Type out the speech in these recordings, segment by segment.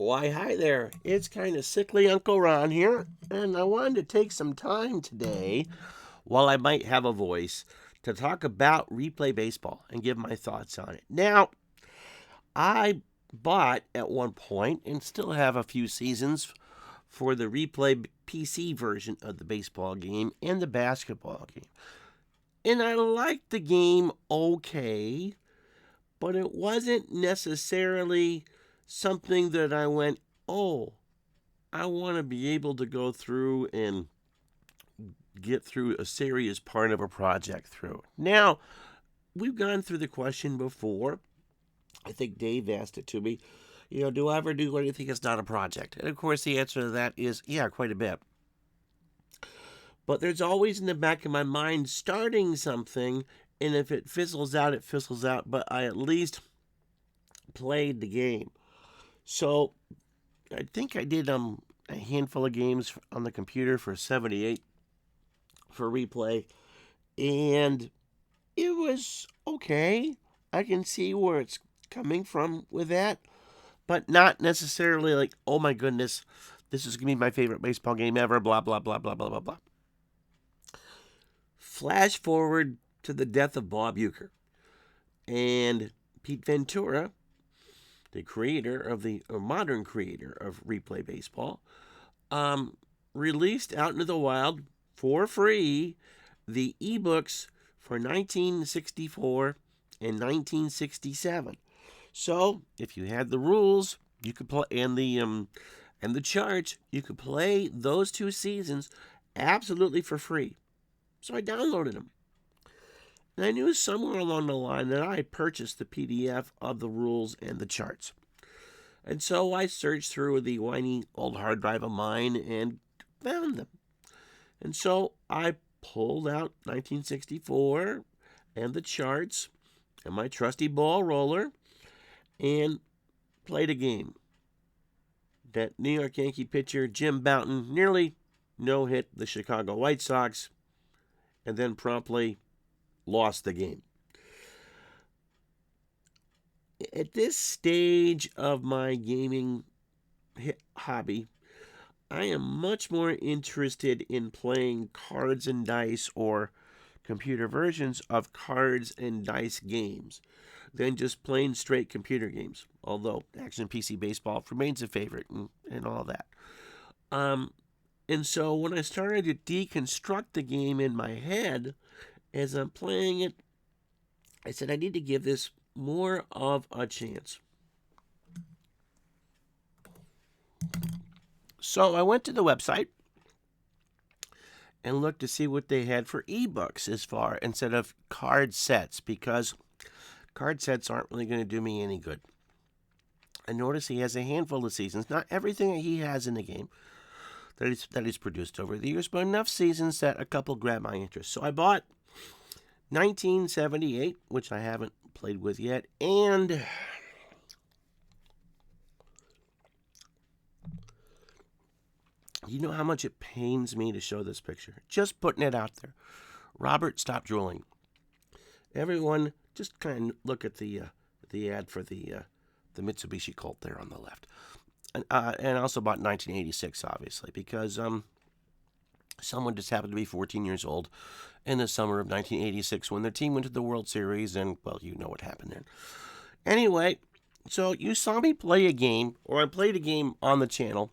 Why, hi there. It's kind of sickly Uncle Ron here, and I wanted to take some time today, while I might have a voice, to talk about replay baseball and give my thoughts on it. Now, I bought at one point and still have a few seasons for the replay PC version of the baseball game and the basketball game. And I liked the game okay, but it wasn't necessarily something that I went, oh, I want to be able to go through and get through a serious part of a project through. Now, we've gone through the question before. I think Dave asked it to me. Do I ever do anything that's not a project? And of course, the answer to that is yeah, quite a bit. But there's always in the back of my mind starting something, and if it fizzles out, it fizzles out. But I at least played the game. So I think I did a handful of games on the computer for 78 for replay, and it was okay. I can see where it's coming from with that, but not necessarily like, oh my goodness, this is gonna be my favorite baseball game ever. Blah blah blah blah blah blah blah. Flash forward to the death of Bob Uecker and Pete Ventura, the creator of the modern creator of replay baseball, um, released out into the wild for free the ebooks for 1964 and 1967. So if you had the rules, you could play and the charts, you could play those two seasons absolutely for free. So I downloaded them. And I knew somewhere along the line that I purchased the PDF of the rules and the charts. And so I searched through the whiny old hard drive of mine and found them. And so I pulled out 1964 and the charts and my trusty ball roller and played a game that New York Yankee pitcher Jim Bouton nearly no hit the Chicago White Sox and then promptly lost the game. At this stage of my gaming hobby, I am much more interested in playing cards and dice or computer versions of cards and dice games than just plain straight computer games. Although Action PC Baseball remains a favorite and all that. Um, and so when I started to deconstruct the game in my head as I'm playing it, I said I need to give this more of a chance. So I went to the website and looked to see what they had for ebooks as far instead of card sets, because card sets aren't really going to do me any good. I noticed he has a handful of seasons, not everything that he has in the game that he's produced over the years, but enough seasons that a couple grabbed my interest. So I bought 1978, which I haven't played with yet, and you know how much it pains me to show this picture. Just putting it out there. Robert, stop drooling. Everyone, just kind of look at the ad for the Mitsubishi Colt there on the left, and also bought 1986, obviously, because someone just happened to be 14 years old in the summer of 1986 when their team went to the World Series, and well, you know what happened then. Anyway, so you saw me play a game, or I played a game on the channel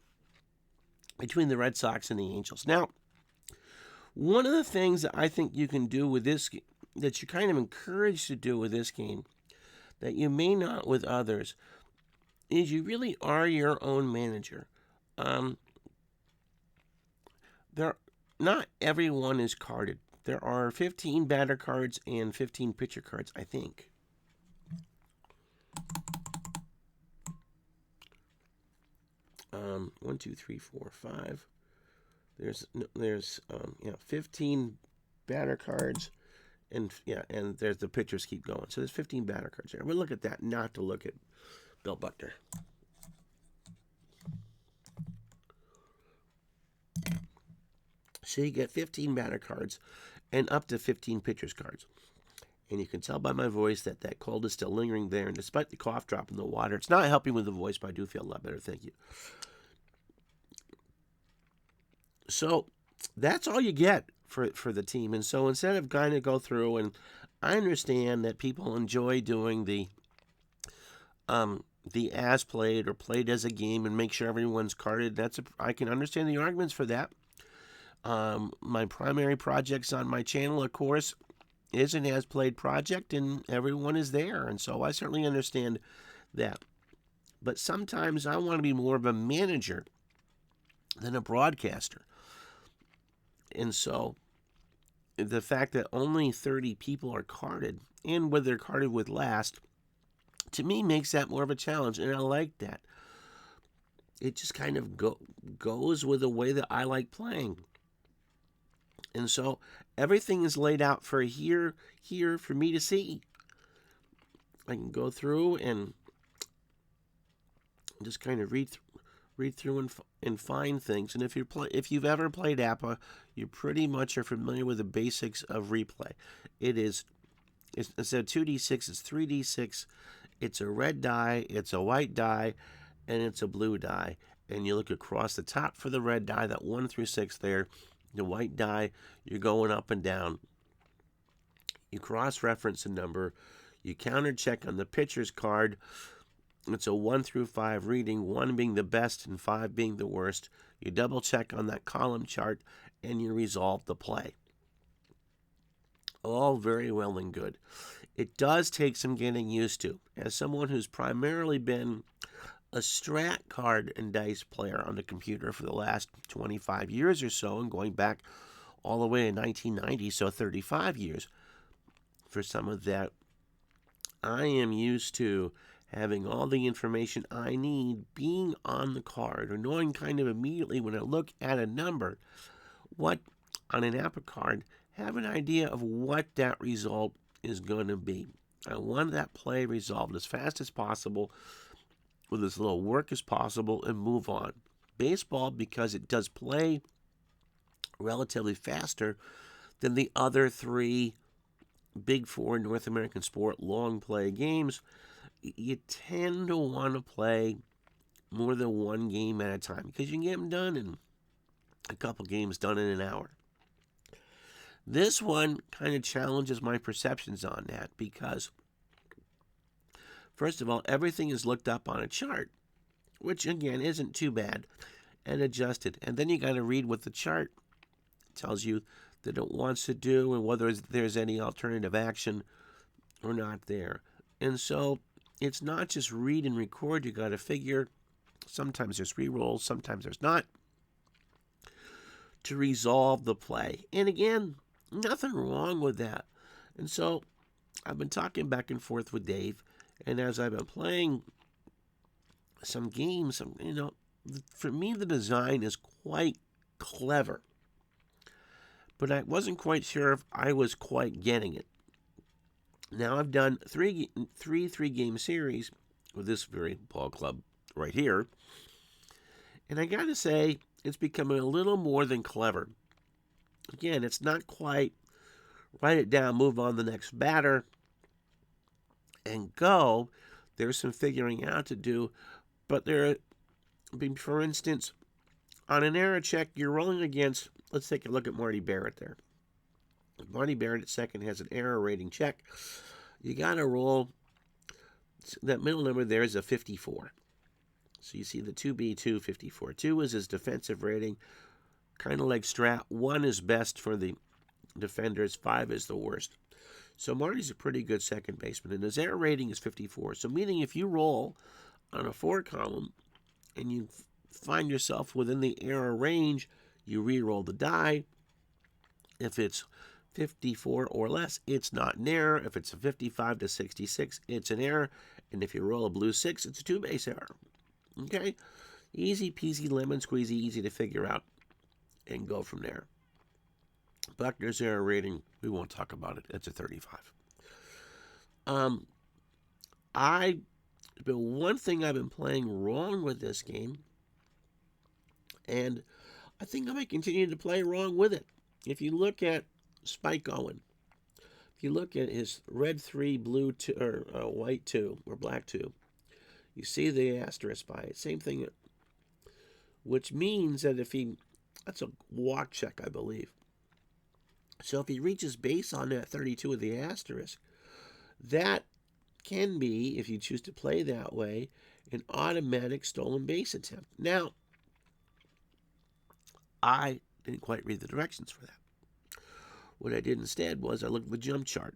between the Red Sox and the Angels. Now, one of the things that I think you can do with this, that you're kind of encouraged to do with this game, that you may not with others, is you really are your own manager. There, not everyone is carded. There are 15 batter cards and 15 pitcher cards, I think. One, two, three, four, five. There's 15 batter cards, and there's the pitchers keep going. So there's 15 batter cards there. We'll look at that, not to look at Bill Buckner. So you get 15 batter cards and up to 15 pitchers cards. And you can tell by my voice that that cold is still lingering there. And despite the cough drop in the water, it's not helping with the voice, but I do feel a lot better. Thank you. So that's all you get for the team. And so instead of kind of go through, and I understand that people enjoy doing the as played or played as a game and make sure everyone's carded. I can understand the arguments for that. My primary projects on my channel, of course, is an as played project, and everyone is there, and so I certainly understand that. But sometimes I want to be more of a manager than a broadcaster, and so the fact that only 30 people are carded, and whether they're carded with last, to me makes that more of a challenge, and I like that. It just kind of goes with the way that I like playing. And so everything is laid out for here for me to see. I can go through and just kind of read through and find things. And if you've ever played APBA, you pretty much are familiar with the basics of replay. It's instead of 2d6, it's 3d6. It's a red die, it's a white die, and it's a blue die. And you look across the top for the red die, that 1 through 6 there. The white die, you're going up and down. You cross-reference a number. You counter-check on the pitcher's card. It's a 1 through 5 reading, 1 being the best and 5 being the worst. You double-check on that column chart, and you resolve the play. All very well and good. It does take some getting used to. As someone who's primarily been a strat card and dice player on the computer for the last 25 years or so, and going back all the way in 1990, so 35 years for some of that, I am used to having all the information I need being on the card, or knowing kind of immediately when I look at a number, what on an APBA card, have an idea of what that result is going to be. I want that play resolved as fast as possible, with as little work as possible, and move on. Baseball, because it does play relatively faster than the other 3 big 4 North American sport long play games, you tend to want to play more than 1 game at a time, because you can get them done in a couple games, done in an hour. This one kind of challenges my perceptions on that, because first of all, everything is looked up on a chart, which again isn't too bad, and adjusted. And then you got to read what the chart tells you that it wants to do, and whether there's any alternative action or not there. And so it's not just read and record. You got to figure. Sometimes there's re-rolls, sometimes there's not, to resolve the play. And again, nothing wrong with that. And so I've been talking back and forth with Dave, and as I've been playing some games, for me the design is quite clever. But I wasn't quite sure if I was quite getting it. Now I've done three game series with this very ball club right here, and I got to say it's becoming a little more than clever. Again, it's not quite write it down, move on to the next batter, and go. There's some figuring out to do, but for instance, on an error check, you're rolling against, let's take a look at Marty Barrett there. Marty Barrett at second has an error rating check. You got to roll, that middle number there is a 54. So you see the 2B2, 54. 2 is his defensive rating, kind of like Strat. 1 is best for the defenders, 5 is the worst. So Marty's a pretty good second baseman, and his error rating is 54. So meaning if you roll on a 4 column and you find yourself within the error range, you re-roll the die. If it's 54 or less, it's not an error. If it's a 55 to 66, it's an error. And if you roll a blue 6, it's a 2-base error. Okay? Easy peasy, lemon squeezy, easy to figure out and go from there. Buckner's error rating, we won't talk about it. It's a 35. One thing I've been playing wrong with this game, and I think I might continue to play wrong with it. If you look at Spike Owen, if you look at his red 3, blue 2, or white 2, or black 2, you see the asterisk by it. Same thing, which means that that's a walk check, I believe. So if he reaches base on that 32 with the asterisk, that can be, if you choose to play that way, an automatic stolen base attempt. Now, I didn't quite read the directions for that. What I did instead was I looked at the jump chart,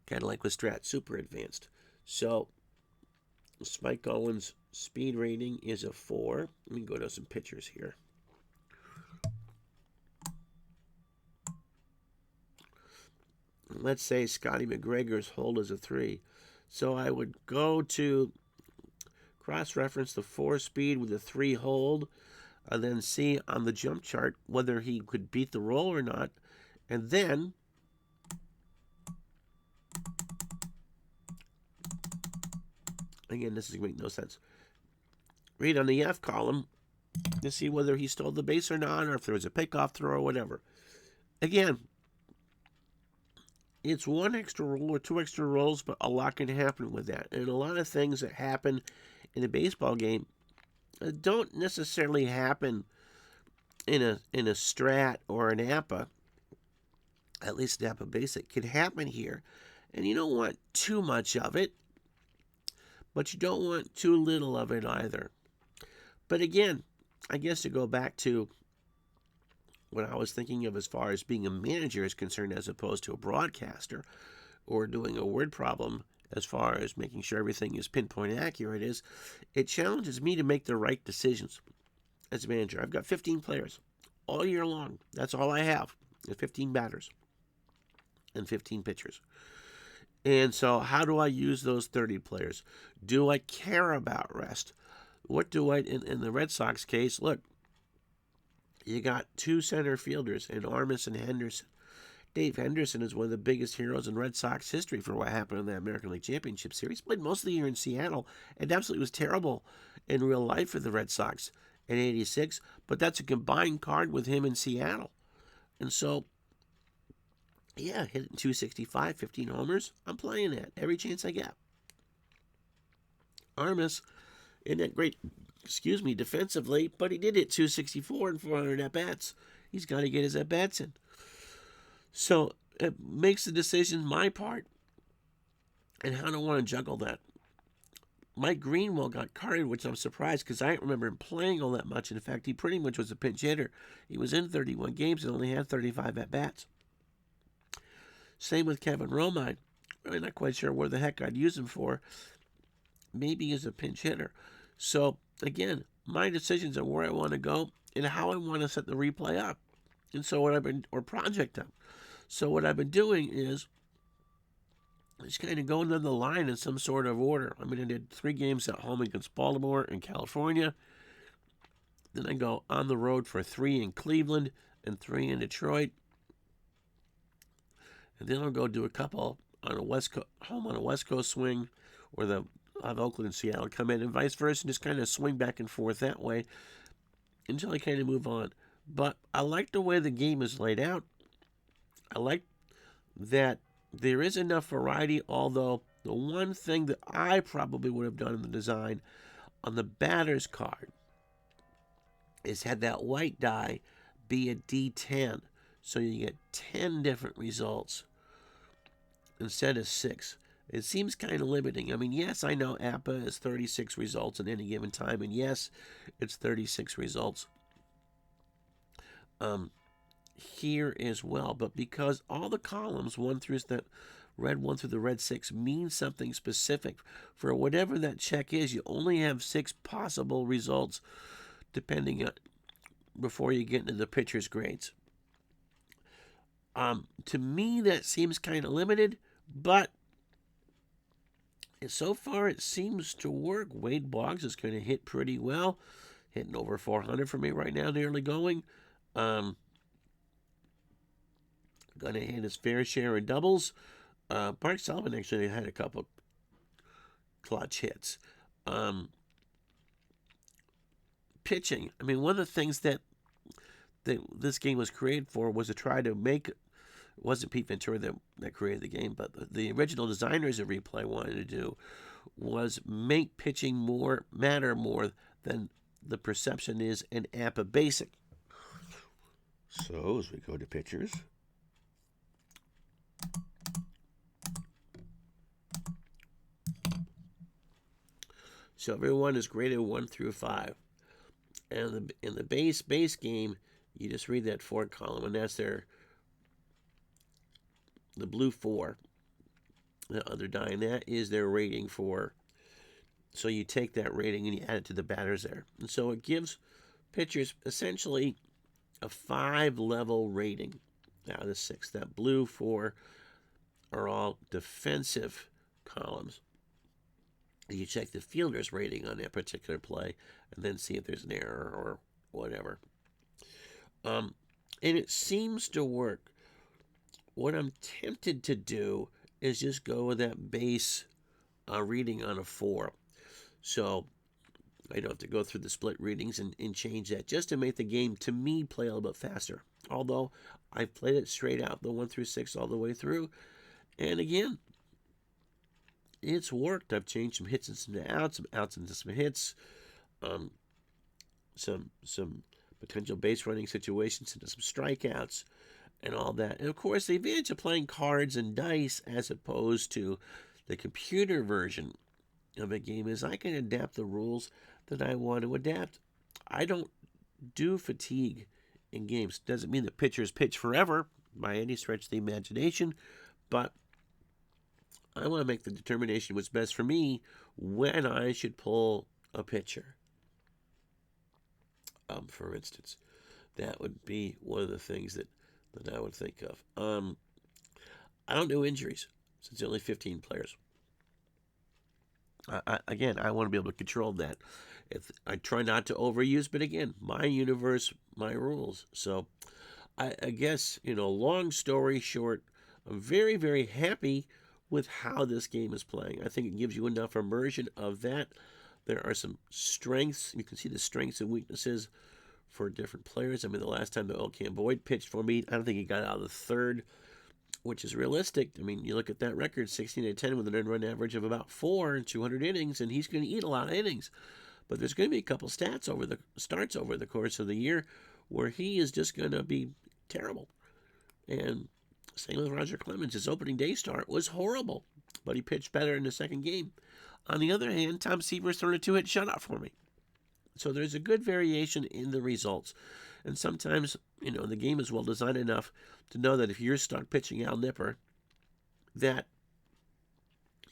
kind of like with Strat Super Advanced. So Spike Owens' speed rating is a 4. Let me go to some pictures here. Let's say Scotty McGregor's hold is a 3. So I would go to cross-reference the 4 speed with a 3 hold, and then see on the jump chart whether he could beat the roll or not. And then again, this is going to make no sense. Read on the F column to see whether he stole the base or not, or if there was a pickoff throw or whatever. Again, it's 1 extra roll or 2 extra rolls, but a lot can happen with that. And a lot of things that happen in a baseball game don't necessarily happen in a Strat or an APA. At least an APA Basic could happen here. And you don't want too much of it, but you don't want too little of it either. But again, I guess to go back to what I was thinking of as far as being a manager is concerned, as opposed to a broadcaster or doing a word problem, as far as making sure everything is pinpoint accurate, is it challenges me to make the right decisions as a manager. I've got 15 players all year long. That's all I have, 15 batters and 15 pitchers. And so how do I use those 30 players? Do I care about rest? What do I, in the Red Sox case, look, you got 2 center fielders in Armas and Henderson. Dave Henderson is one of the biggest heroes in Red Sox history for what happened in the American League Championship Series. Played most of the year in Seattle and absolutely was terrible in real life for the Red Sox in '86. But that's a combined card with him in Seattle. And so, yeah, hitting 265, 15 homers. I'm playing that every chance I get. Armas isn't that great, defensively, but he did hit 264 and 400 at-bats. He's got to get his at-bats in. So it makes the decision my part and how do I want to juggle that. Mike Greenwell got carded, which I'm surprised because I don't remember him playing all that much. In fact, he pretty much was a pinch hitter. He was in 31 games and only had 35 at-bats. Same with Kevin Romine. I'm not quite sure where the heck I'd use him for. Maybe as a pinch hitter. So, again, my decisions on where I want to go and how I want to set the replay up. And so or project up. So what I've been doing is just kind of going down the line in some sort of order. I did 3 games at home against Baltimore and California. Then I go on the road for 3 in Cleveland and 3 in Detroit. And then I'll go do a couple on a home on a West Coast swing, or have Oakland and Seattle come in, and vice versa, and just kind of swing back and forth that way until I kind of move on. But I like the way the game is laid out. I like that there is enough variety, although the one thing that I probably would have done in the design on the batter's card is had that white die be a D10, so you get 10 different results instead of 6. It seems kind of limiting. Yes, I know APA is 36 results at any given time, and yes, it's 36 results here as well. But because all the columns, the red 1 through the red 6, mean something specific, for whatever that check is, you only have 6 possible results depending on before you get into the pitcher's grades. To me, that seems kind of limited, but so far it seems to work. Wade Boggs is going to hit pretty well, hitting over 400 for me right now, nearly going. Going to hit his fair share of doubles. Mark Sullivan actually had a couple clutch hits. Pitching. One of the things that this game was created for was to try to make It wasn't Pete Ventura that created the game, but the original designers of Replay wanted to do was make pitching matter more than the perception is in APBA Basic. So as we go to pictures, so everyone is graded 1 through 5, and in the base game, you just read that 4 column, and that's the blue 4. The other die, and that is their rating for. So you take that rating and you add it to the batters there, and so it gives pitchers essentially a 5-level rating out of the 6. That blue 4 are all defensive columns. You check the fielder's rating on that particular play and then see if there's an error or whatever. And it seems to work. What I'm tempted to do is just go with that base reading on a 4. So I don't have to go through the split readings and change that, just to make the game, to me, play a little bit faster. Although I've played it straight out, the 1 through 6 all the way through. And again, it's worked. I've changed some hits into outs, some outs into some hits, some potential base running situations into some strikeouts, and all that. And of course, the advantage of playing cards and dice as opposed to the computer version of a game is I can adapt the rules that I want to adapt. I don't do fatigue in games. Doesn't mean that pitchers pitch forever by any stretch of the imagination, but I want to make the determination what's best for me when I should pull a pitcher. For instance, that would be one of the things that I would think of. I don't do injuries since there are only 15 players. Again, I want to be able to control that. If I try not to overuse, but again, my universe, my rules. So I guess, long story short, I'm very, very happy with how this game is playing. I think it gives you enough immersion of that. There are some strengths. You can see the strengths and weaknesses for different players. I mean, the last time that Cam Boyd pitched for me, I don't think he got out of the third, which is realistic. I mean, you look at that record, 16-10 with an earned run average of about 4 and 200 innings, and he's going to eat a lot of innings. But there's going to be a couple starts over the course of the year where he is just going to be terrible. And same with Roger Clemens. His opening day start was horrible, but he pitched better in the second game. On the other hand, Tom Seaver's thrown a 2-hit shutout for me. So there's a good variation in the results. And sometimes, the game is well designed enough to know that if you're stuck pitching Al Nipper, that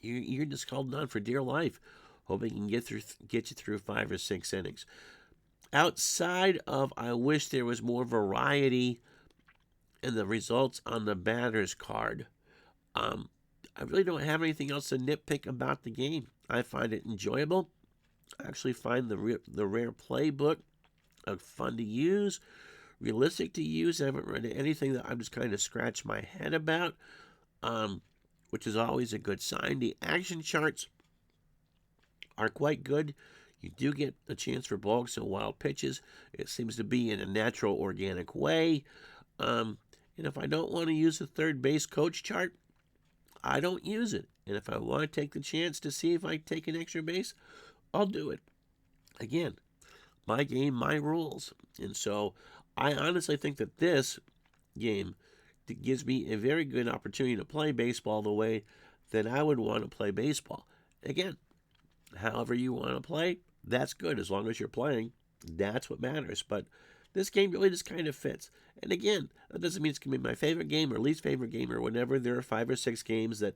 you're just holding on for dear life, hoping he can get you through 5 or 6 innings. Outside of, I wish there was more variety in the results on the batter's card. I really don't have anything else to nitpick about the game. I find it enjoyable. I actually find the Rare Playbook fun to use, realistic to use. I haven't read anything that I've just kind of scratched my head about, which is always a good sign. The action charts are quite good. You do get a chance for balks and wild pitches. It seems to be in a natural, organic way. And if I don't want to use the third base coach chart, I don't use it. And if I want to take the chance to see if I take an extra base, I'll do it. Again, my game, my rules. And so I honestly think that this game gives me a very good opportunity to play baseball the way that I would want to play baseball. Again, however you want to play, that's good. As long as you're playing, that's what matters. But this game really just kind of fits. And again, that doesn't mean it's going to be my favorite game or least favorite game or whatever. There are 5 or 6 games that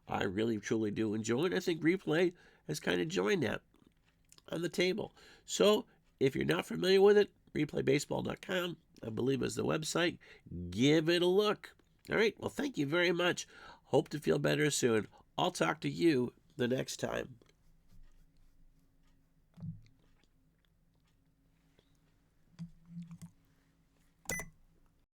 I really, truly do enjoy. And I think Replay has kind of joined that on the table. So if you're not familiar with it, replaybaseball.com, I believe, is the website. Give it a look. All right. Well, thank you very much. Hope to feel better soon. I'll talk to you the next time.